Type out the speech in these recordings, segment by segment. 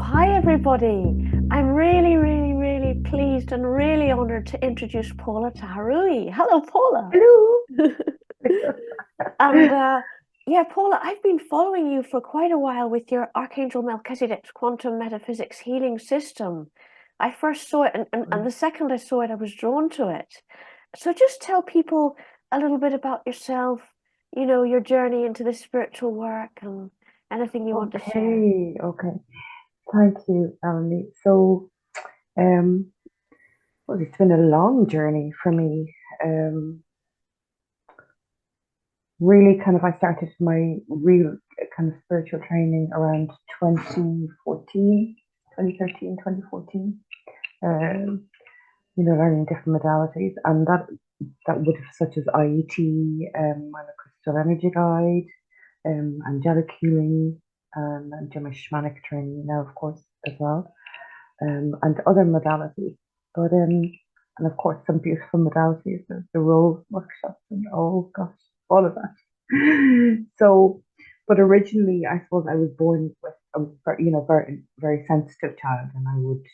hi everybody. I'm really pleased and really honored to introduce Paula Tahraoui. Hello, Paula. Hello. And yeah, Paula, I've been following you for quite a while with your Archangel Melchizedek's quantum metaphysics healing system. I first saw it, and the second I saw it, I was drawn to it. So just tell people a little bit about yourself, your journey into the spiritual work and anything you want to share. Okay. Thank you, Melanie. So, um, well, it's been a long journey for me. Really kind of, I started my real kind of spiritual training around 2014, 2013, 2014. Learning different modalities, and that would have such as IET, I'm a crystal energy guide, angelic healing, I'm doing my shamanic training now, of course, as well, and other modalities. But and of course, some beautiful modalities, the role workshops, and oh gosh, all of that. So, but originally, I suppose I was born with a very very sensitive child, and I would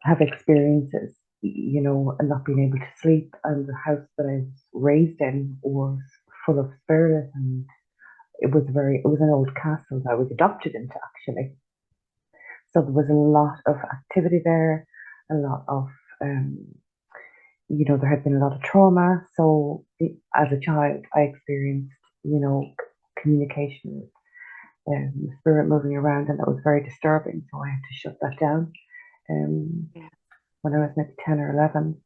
have experiences, and not being able to sleep, and the house that I was raised in was full of spirits, and it was an old castle that I was adopted into, actually. So there was a lot of activity there, a lot of there had been a lot of trauma. So as a child, I experienced, communication with spirit moving around, and that was very disturbing. So I had to shut that down Yeah. when I was maybe 10 or 11.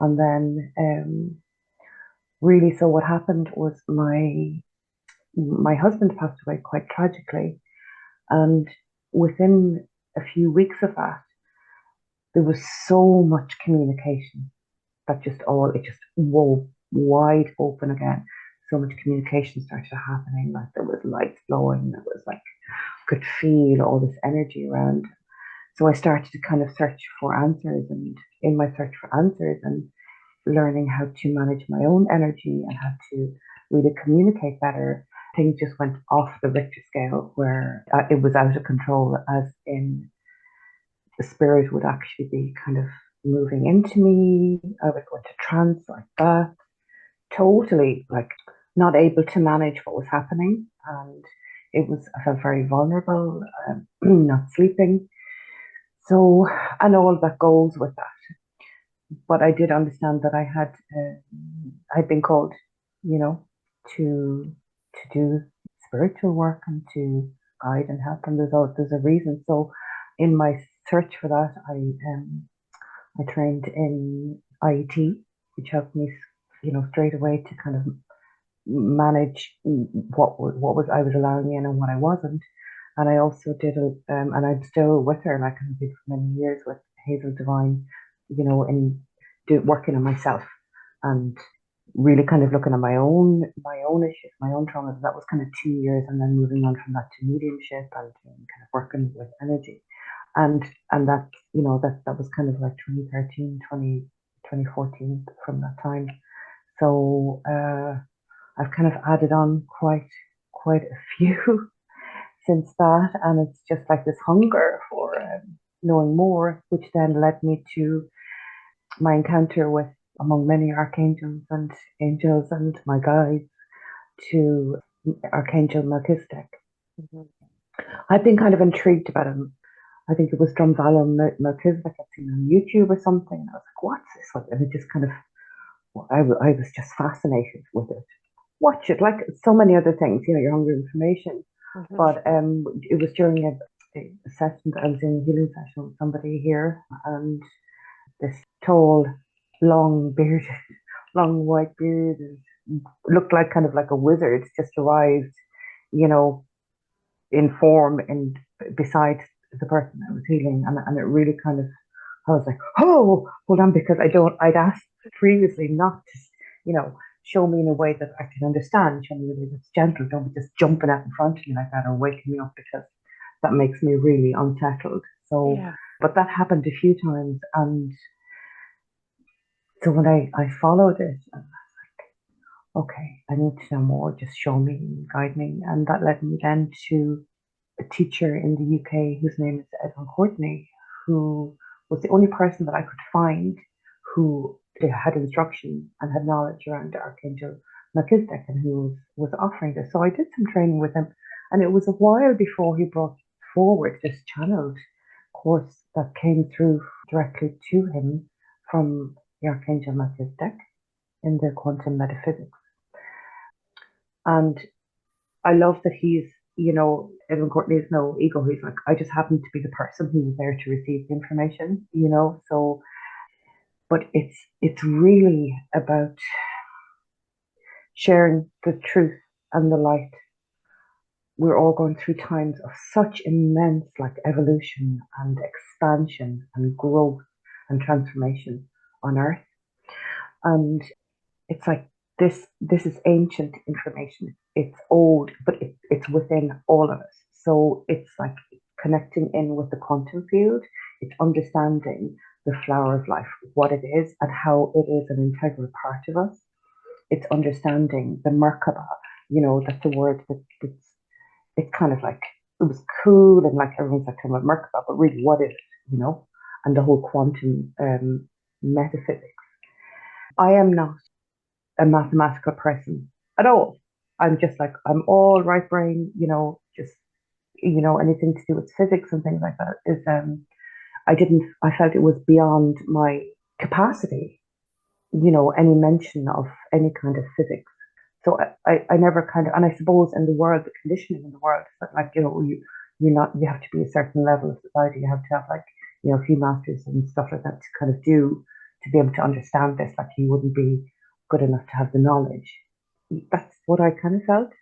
And then really, so what happened was my husband passed away quite tragically, and within a few weeks of that, there was so much communication that it just wide open again. So much communication started happening. Like there was lights glowing. There was like could feel all this energy around. So I started to kind of search for answers, and in my search for answers and learning how to manage my own energy and how to really communicate better, things just went off the Richter scale, where it was out of control, as in the spirit would actually be kind of moving into me. I would go into trance like that, totally like not able to manage what was happening. And I felt very vulnerable, not sleeping. So, and all that goes with that. But I did understand that I'd been called, you know, to do spiritual work and to guide and help. And there's a reason. So, in my search for that, I trained in IET, which helped me, straight away to kind of manage what was I was allowing in and what I wasn't. And I also and I'm still with her, like I've been for many years with Hazel Divine, in working on myself and really kind of looking at my own issues, my own traumas. That was kind of 2 years, and then moving on from that to mediumship and kind of working with energy. And that, that was kind of like 2013, 2014 from that time. So I've kind of added on quite a few since that, and it's just like this hunger for knowing more, which then led me to my encounter with, among many archangels and angels and my guides, to Archangel Melchizedek. Mhm. I've been kind of intrigued about him. I think it was Drumvala Melchizedek I've seen on YouTube or something. And I was like, what's this one? And it just kind of, I was just fascinated with it. Watch it, like so many other things, you're hungry for information. Mhm. But it was during a session that I was in, a healing session with somebody here, and this tall, long bearded, long white beard, looked like kind of like a wizard, just arrived, you know, in form and beside the person I was healing, and it really kind of, I was like, oh, hold on, because I'd asked previously not to, show me in a way that I can understand, show me in a way that's gentle, don't be just jumping out in front of me like that or waking me up, because that makes me really unsettled. So, Yeah. but that happened a few times, and so when I followed it, I was like, okay, I need to know more, just show me, guide me, and that led me then to a teacher in the UK whose name is Edwin Courtney, who was the only person that I could find who had instruction and had knowledge around Archangel Melchizedek, and who was offering this. So I did some training with him, and it was a while before he brought forward this channeled course that came through directly to him from the Archangel Melchizedek in the quantum metaphysics. And I love that he's, Edwin Courtney is no ego. He's like, I just happen to be the person who was there to receive the information, so, but it's really about sharing the truth and the light. We're all going through times of such immense evolution and expansion and growth and transformation on Earth. And it's like this is ancient information. It's old, but it's within all of us. So it's like connecting in with the quantum field. It's understanding the flower of life, what it is, and how it is an integral part of us. It's understanding the Merkaba, that's the word it's kind of like, it was cool, and everyone's talking about Merkaba, but really what is it, and the whole quantum metaphysics. I am not a mathematical person at all. I'm just I'm all right brain, just, anything to do with physics and things like that is, I felt it was beyond my capacity, any mention of any kind of physics. So I never kind of, and I suppose in the world, the conditioning in the world, you have to be a certain level of society. You have to have a few masters and stuff like that to kind of to be able to understand this. You wouldn't be good enough to have the knowledge. That's what I kind of felt.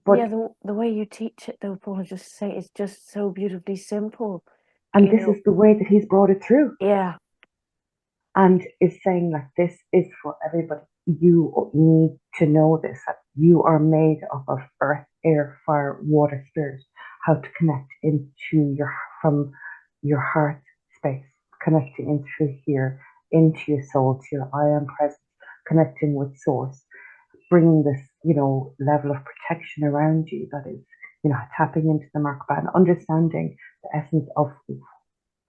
But yeah, the way you teach it, though, Paula, just say it's just so beautifully simple. And this is the way that he's brought it through. Yeah. And is saying this is for everybody. You need to know this, that you are made up of earth, air, fire, water, spirit. How to connect from your heart space, connecting in through here, into your soul, to your I am presence, connecting with source, bringing this, level of protection around you that is, tapping into the Merkaba and understanding the essence of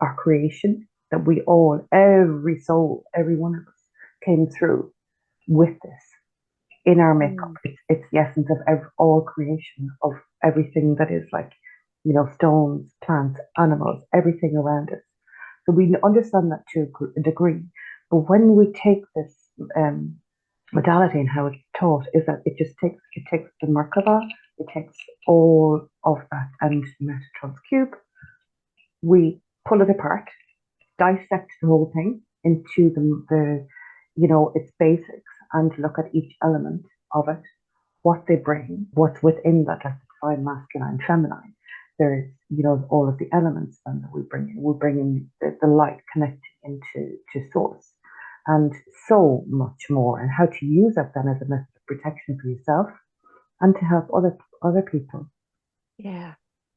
our creation, that we all, every soul, every one of us came through with this in our makeup. It's the essence of all creation, of everything that is stones, plants, animals, everything around us. So we understand that to a degree. But when we take this modality and how it's taught, is that it takes the Merkaba, it takes all of that and Metatron's cube. We pull it apart, dissect the whole thing into the its basics, and look at each element of it, what they bring, what's within that, divine masculine, feminine. There's all of the elements then that we bring in. We bring in the light connecting into source, and so much more, and how to use that then as a method of protection for yourself and to help other people. Yeah,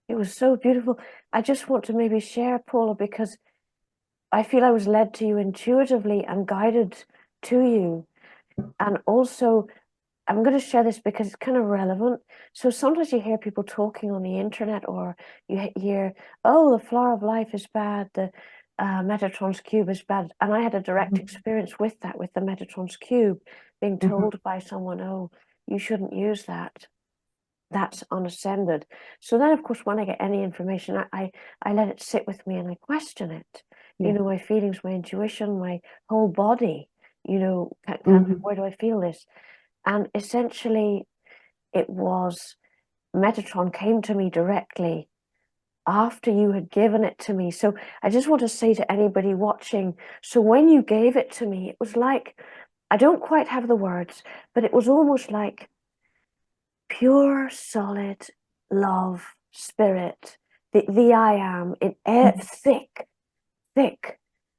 it was so beautiful. I just want to maybe share, Paula, because I feel I was led to you intuitively and guided to you. And also, I'm going to share this because it's kind of relevant. So sometimes you hear people talking on the internet, or you hear, oh, the flower of life is bad, the Metatron's cube is bad. And I had a direct experience with that, with the Metatron's cube, being told by someone, oh, you shouldn't use that. That's unascended. So then, of course, when I get any information, I let it sit with me and I question it. Yeah. My feelings, my intuition, my whole body, where do I feel this? And essentially, it was Metatron came to me directly after you had given it to me. So I just want to say to anybody watching, so when you gave it to me, it was like, I don't quite have the words, but it was almost like pure, solid love, spirit, the I am, in thick,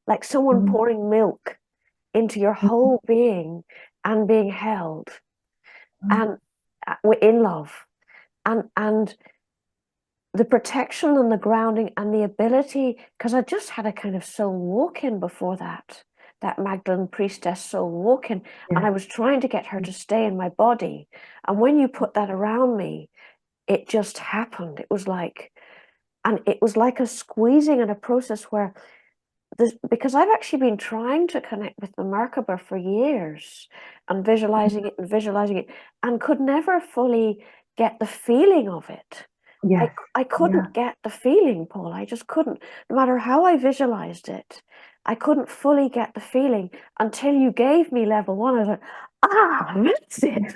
like someone pouring milk into your whole being and being held and in love, and the protection and the grounding and the ability, because I just had a kind of soul walk-in before that Magdalene priestess soul walk-in, and I was trying to get her to stay in my body. And when you put that around me, it just happened. And it was like a squeezing and a process where because I've actually been trying to connect with the Merkaba for years and visualizing it and could never fully get the feeling of it. Yes. I couldn't get the feeling, Paul. I just couldn't. No matter how I visualized it, I couldn't fully get the feeling until you gave me level one. I was like, that's it.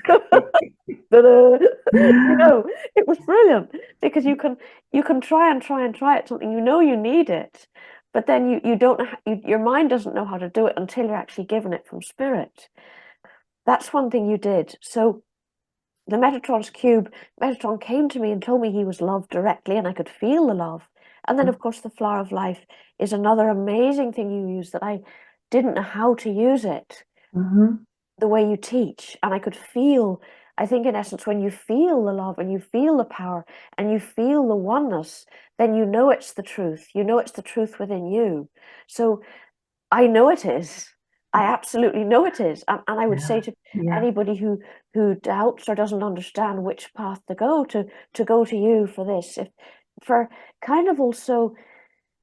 You know, it was brilliant because you can try and try and try it something you need it, but then you don't your mind doesn't know how to do it until you're actually given it from spirit. That's one thing you did. So the Metatron's cube, Metatron came to me and told me he was loved directly, and I could feel the love. And then, of course, the flower of life is another amazing thing you use that I didn't know how to use it the way you teach. And I could feel, I think, in essence, when you feel the love and you feel the power and you feel the oneness, then you know it's the truth. You know it's the truth within you. So I know it is. I absolutely know it is. And I would say to anybody who doubts or doesn't understand which path to go to you for this. For kind of also,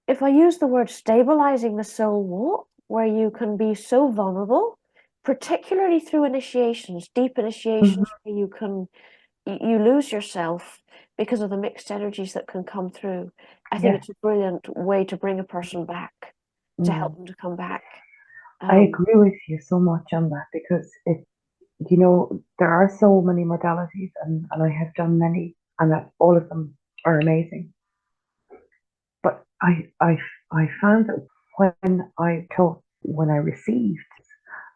if I use the word stabilizing the soul walk, where you can be so vulnerable, particularly through initiations, deep initiations, where you lose yourself because of the mixed energies that can come through. I think it's a brilliant way to bring a person back, to help them to come back. I agree with you so much on that because there are so many modalities and I have done many and that all of them are amazing. But I found that when I received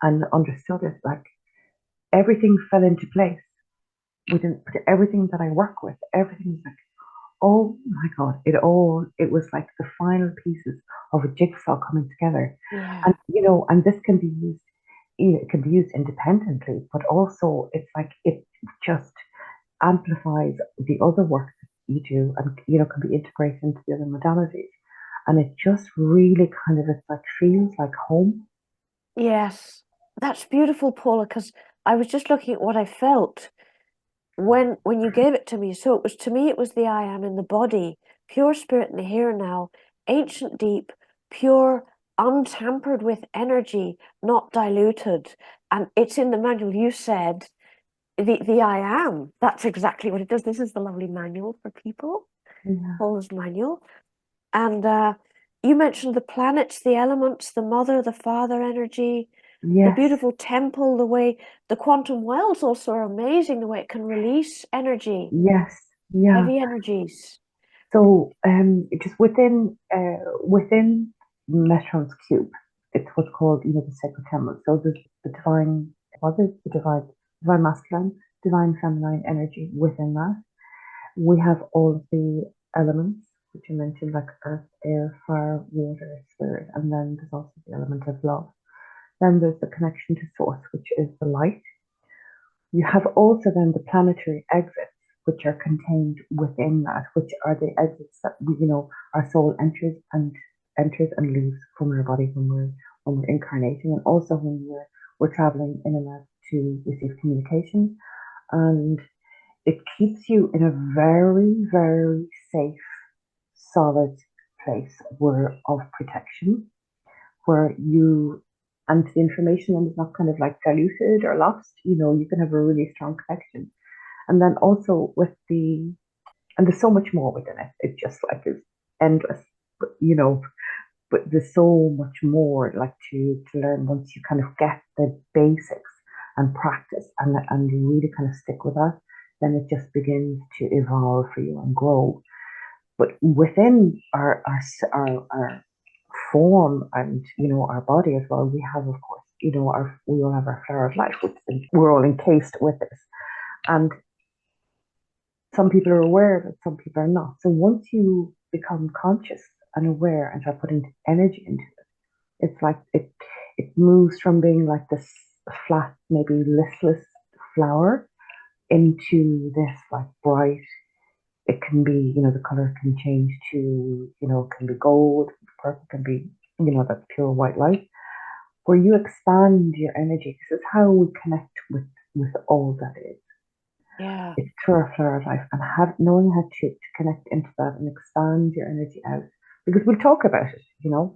and understood it, like everything fell into place within everything that I work with. Everything was like, oh my God, it was like the final pieces of a jigsaw coming together. Yeah. And and this can be used, it can be used independently, but also it's like it just amplifies the other work that you do and can be integrated into the other modalities. And it just really kind of it's like feels like home. Yes. That's beautiful, Paula, because I was just looking at what I felt when you gave it to me. So it was, to me, it was the I am in the body, pure spirit in the here and now, ancient deep, pure, untampered with energy, not diluted. And it's in the manual. You said the I am. That's exactly what it does. This is the lovely manual for people, Yeah. Paula's manual. And you mentioned the planets, the elements, the mother, the father energy, the Yes. beautiful temple, the way the quantum wells also are amazing, the way it can release energy, Yes. Yeah. heavy energies. So just within Metron's cube, it's what's called the sacred temple. So the divine, what is the divine masculine, divine feminine energy within that. We have all of the elements, which you mentioned, like earth, air, fire, water, spirit, and then there's also the element of love. Then there's the connection to source, which is the light. You have also then the planetary exits, which are contained within that, which are the exits that our soul enters and leaves from our body when we're incarnating, and also when we're traveling in and out to receive communication. And it keeps you in a very, very safe, solid place of protection, where and the information is not kind of like diluted or lost. You can have a really strong connection. And then also and there's so much more within it. It's just like it's endless, but there's so much more like to learn once you kind of get the basics and practice and really kind of stick with that. Then it just begins to evolve for you and grow. But within our form and our body as well, we have, of course, we all have our flower of life, which we're all encased with this. And some people are aware of it, some people are not. So once you become conscious and aware and start putting energy into it, it's like it moves from being like this flat, maybe listless flower into this like bright. It can be, the color can change to, it can be gold, purple can be, that pure white light, where you expand your energy. This is how we connect with all that is. Yeah. It's through our flower of life, and knowing how to connect into that and expand your energy out. Because we'll talk about it,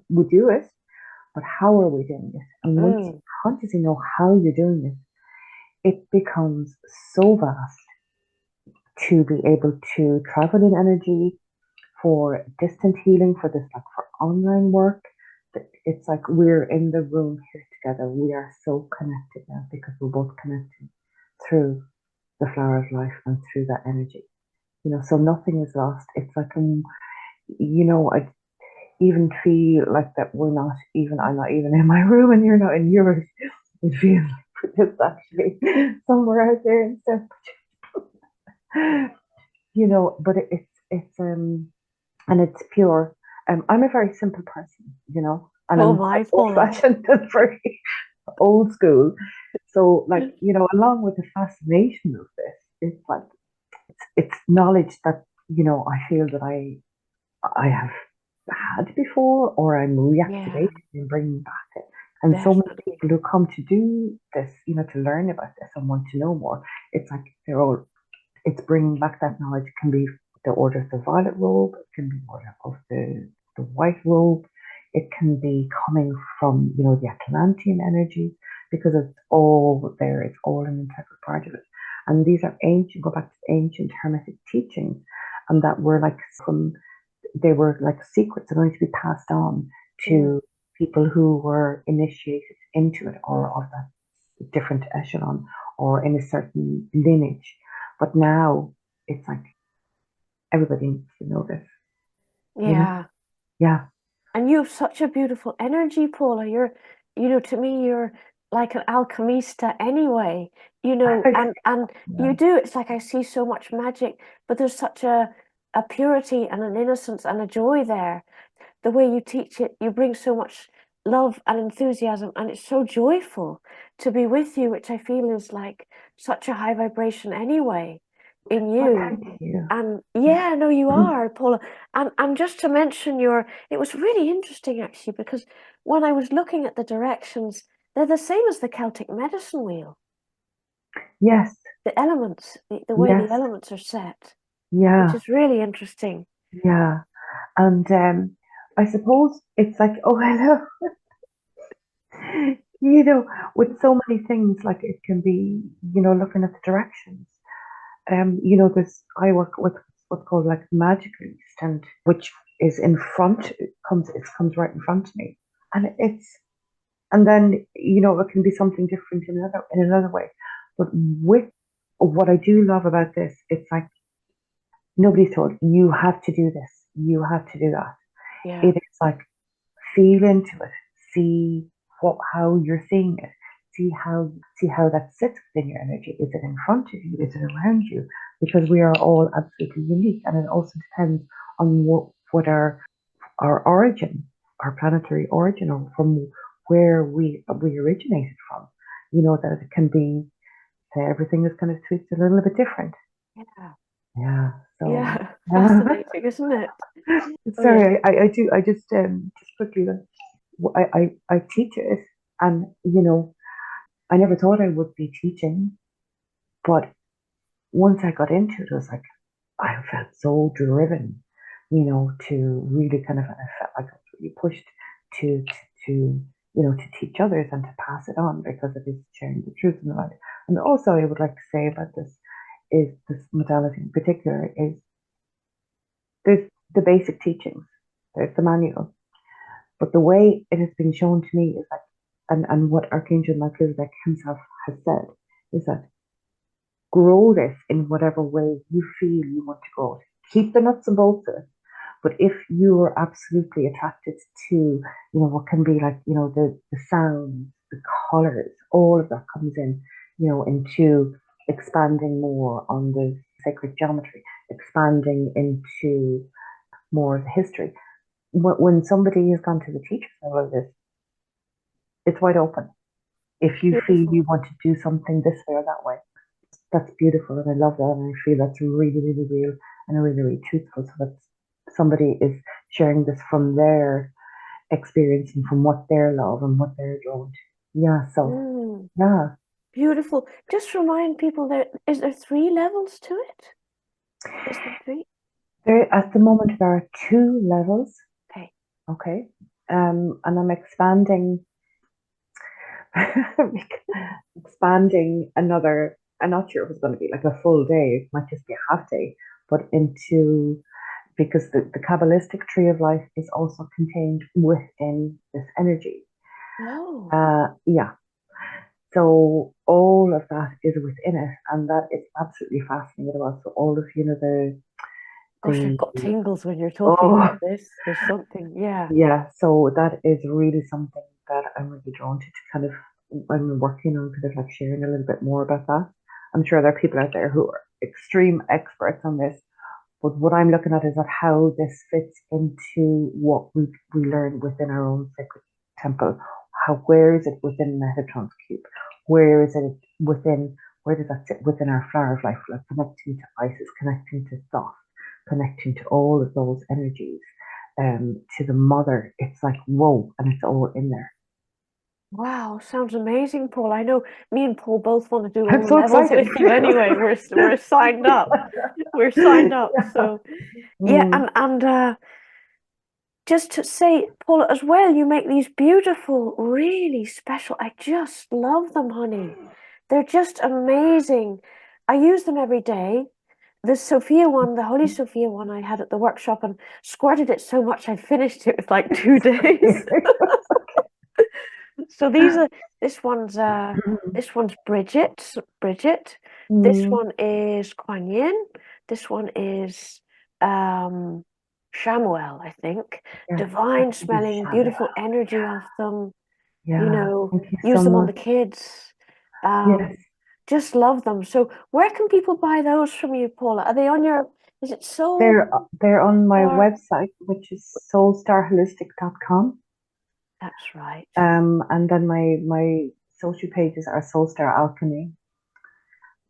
we do it, but how are we doing it? And once you Mm. consciously know how you're doing it becomes so vast to be able to travel in energy for distant healing, for this, like for online work. It's like we're in the room here together. We are so connected now because we're both connected through the flower of life and through that energy. So nothing is lost. It's like, I even feel like that I'm not even in my room and you're not in yours. It feels like we're just actually somewhere out there instead. But and it's pure. I'm a very simple person, and Oh I'm quite my, old Paula. fashioned and very old school. So, like, along with the fascination of this, it's like it's knowledge that I feel that I have had before, or I'm Yeah, reactivating and bringing back it. And so many definitely. people who come to do this, to learn about this and want to know more, it's like it's bringing back that knowledge. It can be the order of the violet robe, it can be order of the white robe, it can be coming from, the Atlantean energies, because it's all there, it's all an integral part of it. And these are ancient, go back to ancient Hermetic teachings, and that were like they were like secrets that are going to be passed on Mm. to people who were initiated into it, or of that different echelon, or in a certain lineage. But now it's like everybody needs to know this, you know? Yeah. Yeah. And you have such a beautiful energy, Paula. To me, you're like an alchemista anyway, and you Yeah. do. It's like I see so much magic, but there's such a purity and an innocence and a joy there. The way you teach it, you bring so much love and enthusiasm, and it's so joyful to be with you, which I feel is like such a high vibration anyway in Oh, you. thank you. And Yeah. yeah, no, you are, Paula. And just to mention it was really interesting actually, because when I was looking at the directions, they're the same as the Celtic medicine wheel. Yes. The elements, the way the Yes. elements are set, which Yeah. is really interesting. Yeah. And I suppose it's like, oh, hello. you know, with so many things, like it can be, looking at the directions. There's I work with what's called like magical east, and which is in front. It comes right in front of me, and then it can be something different in another way. But with what I do love about this, it's like nobody's told you have to do this, you have to do that. Yeah. It is like feel into it, see how you're seeing it, see how that sits within your energy. Is it in front of you? Is it around you? Because we are all absolutely unique, and it also depends on what our origin, our planetary origin, or from where we originated from. That it can be, everything is kind of tweaked a little bit different. Yeah. Yeah. So Yeah. Fascinating, isn't it? Oh yeah. sorry, I just quickly, I teach it, and I never thought I would be teaching, but once I got into it, it was like I felt so driven, to really kind of, and I felt like I was really pushed to to teach others and to pass it on, because it is sharing the truth and the light. And also, I would like to say about this modality in particular is there's the basic teachings, there's the manual, but the way it has been shown to me is like, and what Archangel Melchizedek himself has said is that grow this in whatever way you feel you want to grow it. Keep the nuts and bolts of it. But if you are absolutely attracted to, what can be like, the sounds, the colors, all of that comes in, into expanding more on the sacred geometry, expanding into more of the history. When somebody has gone to the teacher's level of this, it's wide open. If you feel Beautiful. you want to do something this way or that way, that's beautiful, and I love that, and I feel that's really, really real and really, really truthful. So that somebody is sharing this from their experience and from what they're love and what they're drawn to. Yeah. So Mm. yeah. Beautiful. Just remind people is there 3 levels to it? Is there 3? There, at the moment, there are 2 levels. Okay. Okay. And I'm expanding, expanding another. I'm not sure if it's going to be like a full day. It might just be a half day, but into because the Kabbalistic tree of life is also contained within this energy. Oh. Yeah. So all of that is within it, and that is absolutely fascinating as well. So all of Gosh, I've the got tingles when you're talking oh about this. There's something, yeah. yeah. So that is really something that I'm really drawn to kind of. I'm working on kind of like sharing a little bit more about that. I'm sure there are people out there who are extreme experts on this, but what I'm looking at is at how this fits into what we learn within our own sacred temple. Where is it within Metatron's cube? Where is it within? Where does that sit within our flower of life? Like connecting to Isis, connecting to Thoth, connecting to all of those energies, to the mother. It's like whoa, and it's all in there. Wow, sounds amazing, Paul. I know me and Paul both want to do all I'm the so levels excited. with you anyway. We're signed up. We're signed up. Yeah. So yeah, Mm, and just to say, Paula, as well, you make these beautiful, really special. I just love them, honey. They're just amazing. I use them every day. The Sophia one, the Holy Sophia one I had at the workshop and squirted it so much I finished it with like 2 days. So this one's Bridget. This mm, one is Kuan Yin. This one is um Shamuel, I think. yes, Divine smelling, Shamanic. beautiful energy of them, Yeah, thank you so use them on the much. kids. Yes, Just love them. So where can people buy those from you, Paula? Are they on your, is it Soul they're on my Star? website, which is soulstarholistic.com. That's right. And then my social pages are Soulstar Alchemy.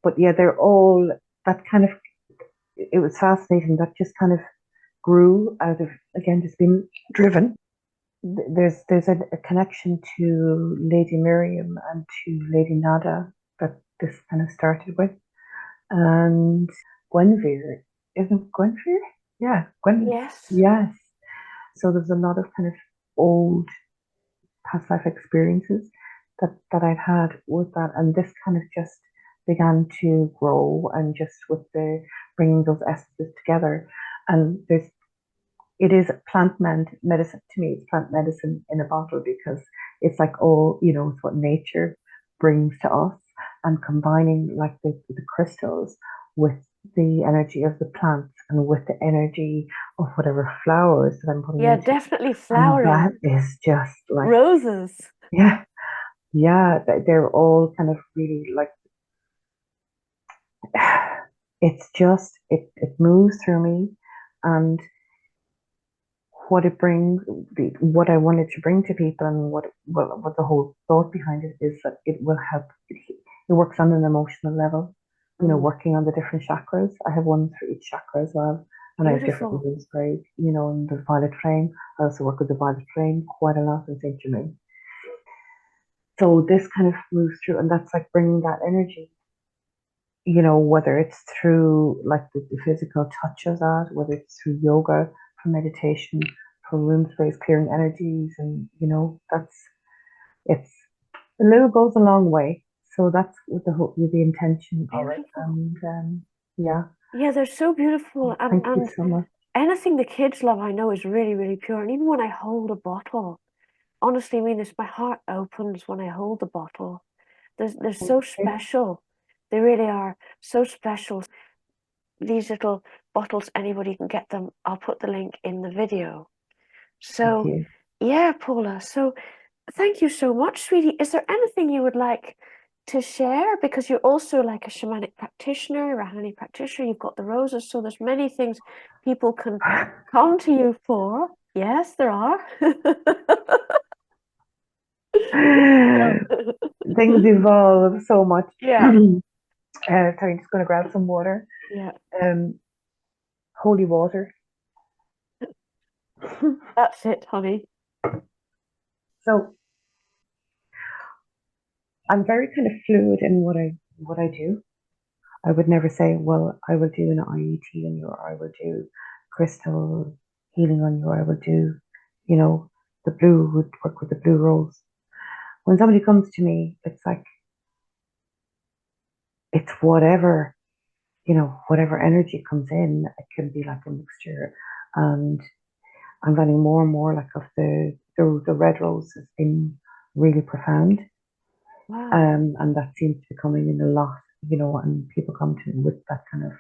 But yeah, they're all that kind of. It was fascinating. That just kind of grew out of again just being driven. There's a connection to Lady Miriam and to Lady Nada that this kind of started with, and Gwenvere, isn't Gwenvere? Yeah, Gwen. Yes. Yes. So there's a lot of kind of old past life experiences that I'd had with that, and this kind of just began to grow, and just with the bringing those essences together, and it is medicine to me. It's plant medicine in a bottle because it's like all it's what nature brings to us, and combining like the crystals with the energy of the plants and with the energy of whatever flowers that I'm putting Yeah, into, definitely and that flowering. is just like Roses. yeah, yeah, they're all kind of really like it's just it moves through me, and what it brings, what I wanted to bring to people, and what the whole thought behind it is that it will help. It works on an emotional level, Mm, working on the different chakras. I have one for each chakra as well, and I have different beautiful. rune sprays. In the violet flame. I also work with the violet flame quite a lot in Saint Germain. So this kind of moves through, and that's like bringing that energy. Whether it's through like the physical touch of that, whether it's through yoga, for meditation, for room space, clearing energies, and it's a little goes a long way. So that's with the intention of it, Beautiful. and yeah, Yeah, they're so beautiful. And thank you and so much. anything the kids love, I know, is really, really pure. And even when I hold a bottle, honestly, I mean this, my heart opens when I hold the bottle. They're so special. They really are so special. These little bottles, anybody can get them. I'll put the link in the video. Thank So, you. yeah, Paula. So, thank you so much, sweetie. Is there anything you would like to share? Because you're also like a shamanic practitioner, Rahani practitioner. You've got the roses, so there's many things people can come to you for. Yes, there are. Things evolve so much. Yeah, Sorry, I'm just going to grab some water. yeah, Um, Holy water. that's it, honey. So I'm very kind of fluid in what I do. I would never say, well, I will do an IET on you, or I will do crystal healing on you, or I will do, you know, the blue would work with the blue rose. When somebody comes to me, it's like it's whatever, whatever energy comes in. It can be like a mixture, and I'm finding more and more like of the red rose has been really profound. Wow. And that seems to be coming in a lot, and people come to me with that kind of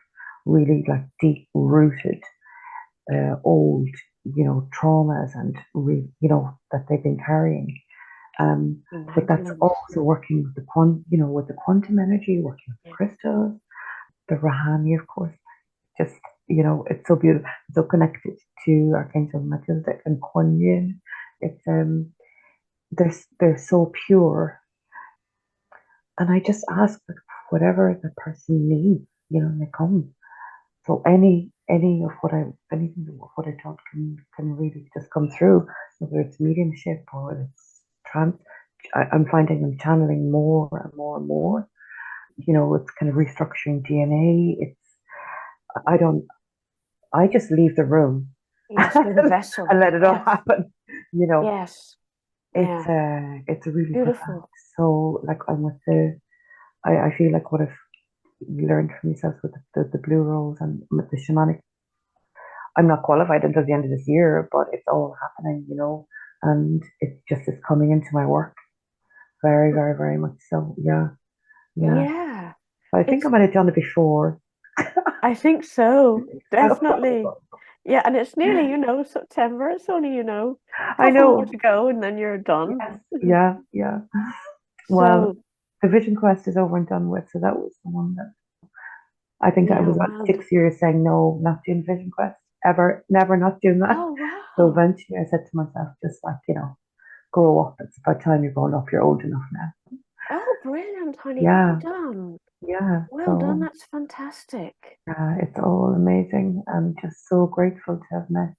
really like deep rooted, old, traumas and that they've been carrying. But that's Imagine. also working with the with the quantum energy, working with the Yeah. crystals, the Rahani, of course. Just, it's so beautiful, so connected to Archangel Melchizedek and Kuan Yin. It's they're so pure, and I just ask that whatever the person needs, they come. So any of what anything of what I taught can really just come through, whether it's mediumship or whether it's trance. I'm finding I'm channeling more and more and more. It's kind of restructuring DNA. I don't. I just leave the room Yes, you're the vessel. and let it all Yes. happen. You know, Yes. Yeah. it's really profound. Beautiful. So like I'm with I feel like what I've learned from yourself with the blue rose and with the shamanic. I'm not qualified until the end of this year, but it's all happening, and it just is coming into my work very, very, very much so. Yeah, yeah. Yeah. I think I It's, might have done it before. I think so. Definitely. So, Yeah, and it's nearly, September. It's only, a I couple more know. to go and then you're done. Yes. Yeah. Yeah. Well, So, the Vision Quest is over and done with, so that was the one that I think I yeah, was about well done. 6 years saying no, not doing Vision Quest ever, never, not doing that. Oh, So wow. eventually, I said to myself, just like grow up. It's about time you're grown up. You're old enough now. Oh, brilliant, honey. Well Yeah. done. Yeah. Well done. So That's fantastic. it's all amazing. I'm just so grateful to have met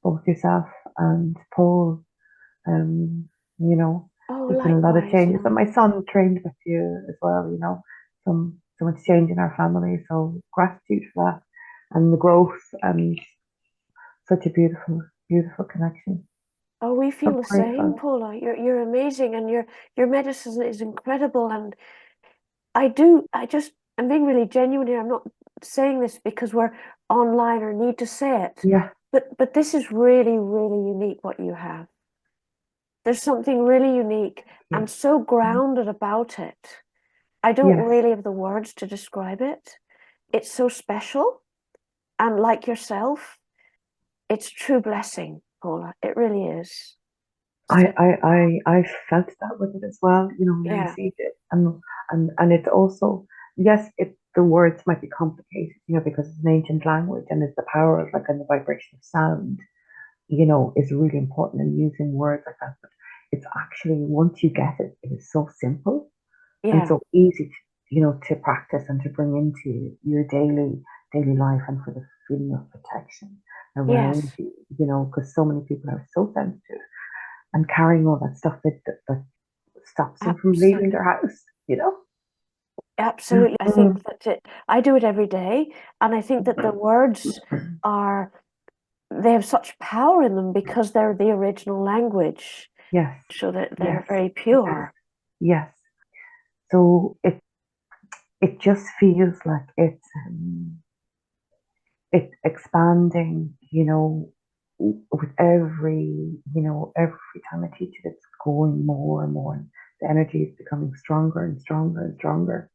both yourself and Paul. Um, you know, Oh, there's been a lot of likewise, changes. And love. my son trained with you as well, so much change in our family. So gratitude for that and the growth and such a beautiful, beautiful connection. Oh, we So feel the same, grateful. Paula. You're amazing and your medicine is incredible. And I'm being really genuine here. I'm not saying this because we're online or need to say it, Yeah, but this is really, really unique what you have. There's something really unique yeah, and so grounded about it. I don't yes. really have the words to describe it. It's so special. And like yourself, it's true blessing, Paula. It really is. I, So, I, I felt that with it as well, when I yeah, received it. And it's also, yes, the words might be complicated, because it's an ancient language and it's the power of like and the vibration of sound, is really important in using words like that. But it's actually once you get it, it is so simple and yeah, so easy to practice and to bring into your daily life and for the feeling of protection around yes, you, because so many people are so sensitive and carrying all that stuff that stops them from leaving absolutely. their house. Absolutely. I think Mm. that I do it every day. And I think that the words are, they have such power in them because they're the original language. Yes, So that they're yes, very yes, pure. yes. So it just feels like it's expanding, with every time I teach it, it's going more and more. And the energy is becoming stronger and stronger and stronger.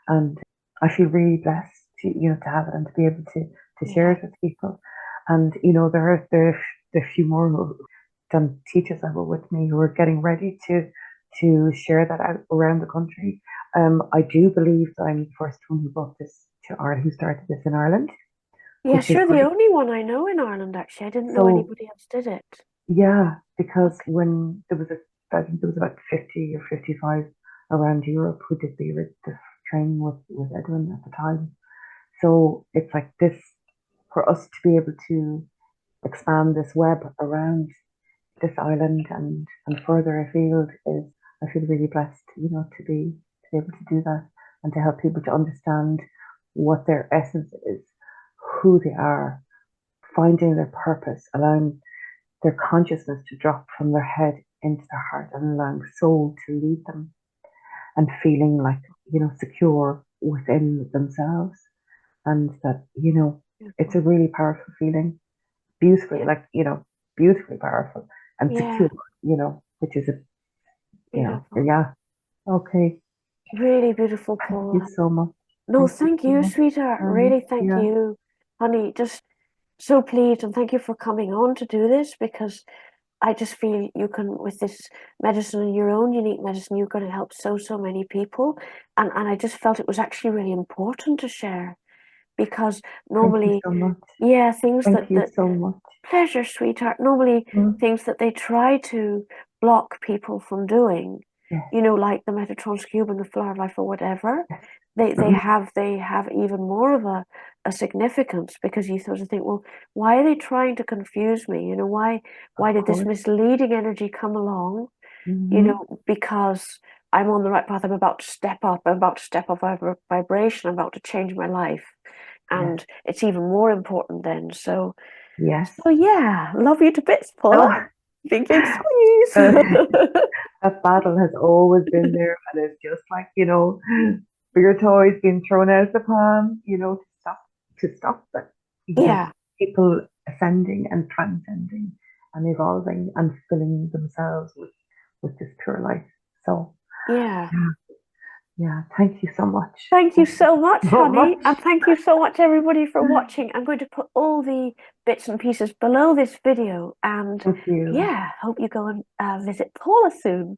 And I feel really blessed to have it and to be able to share Yeah. it with people. And there are a few more who done teachers that were with me who are getting ready to share that out around the country. I do believe that I'm the first one who brought this to Ireland, who started this in Ireland, which Yes, is you're the great. only one I know in Ireland, actually. I didn't know So anybody else did it. yeah, because Okay. when I think there was about 50 or 55 around Europe who did the training with Edwin at the time. So it's like this for us to be able to expand this web around this island and further afield is I feel really blessed, to be able to do that and to help people to understand what their essence is, who they are, finding their purpose, allowing their consciousness to drop from their head into their heart and allowing soul to lead them and feeling like, secure within themselves. And that, it's a really powerful feeling, beautifully, beautifully powerful and secure, which is beautiful. yeah. Okay. Really beautiful, Thank you Paula. so much. No, Thank you thank so you, much. sweetheart. Really, thank Yeah, you, honey. Just so pleased, and thank you for coming on to do this, because I just feel you can, with this medicine and your own unique medicine, you're going to help so many people. And I just felt it was actually really important to share, because thank you normally, so much. yeah, things Thank you that so much. pleasure, sweetheart. Normally, Mm, things that they try to block people from doing, yes, like the Metatron's cube and the flower of life or whatever, yes. they Mhm. have even more of a significance, because you sort of think, well, why are they trying to confuse me? Why Of did this course. misleading energy come along? Hmm. Because I'm on the right path. I'm about to step up. I'm about to step up vibration. I'm about to change my life, Yes, and it's even more important then. So yes. yeah, love you to bits, Paula. Oh, Big squeeze. that battle has always been there, and it's just like, bigger toys being thrown out of the pram, to stop that, Yeah, people ascending and transcending and evolving and filling themselves with this pure light. So yeah. yeah, yeah, thank you so much. Thank you Thank you so much, so honey. much. And thank you so much, everybody, for watching. I'm going to put all the bits and pieces below this video. And Thank you. yeah, hope you go and visit Paula soon.